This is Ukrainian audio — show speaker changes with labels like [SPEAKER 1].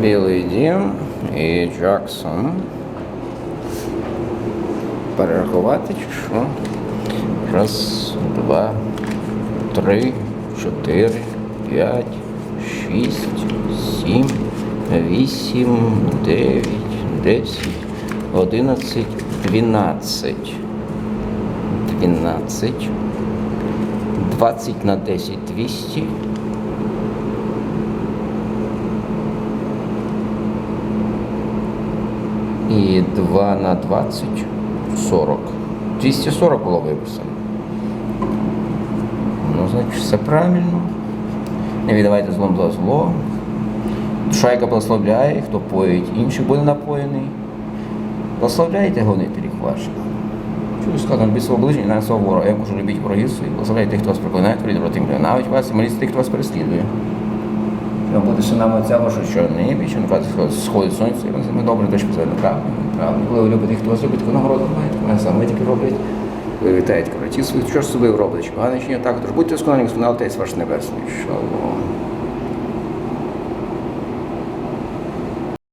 [SPEAKER 1] Білий Дім і Джексон. Перерахувати чи що? Раз, два, три, 4, 5, 6, 7, 8, 9, 10, 11, 12. 12. 20 на 10, 200. І 2 на 20, 40. 240 було виписано. Ну, значить, все правильно. Не віддавайте злом за зло. Душа, яка благословляє, хто поїть, інший буде напоєний. Благословляйте гонителів ваших. Чую сказано, любіть свого ближнього, навіть свого ворога. Я кажу, любіть ворогів своїх, благословляйте тих, хто вас проклинає, творіть добро тим, хто ненавидить вас, і моліться тих, хто вас переслідує. Щоб бути синами Отця вашого, що небі, що наказує сходить сонце, і ми добре дощ позаду правильно. Коли ви любите, хто вас любить, таку нагороду маєте, вони саме тільки роблять. Ви вітаєте братів своїх, що ж собі робите, чи погане, чи не так, тож будьте сконані, Господи, Отець ваш Небесний. Шалом.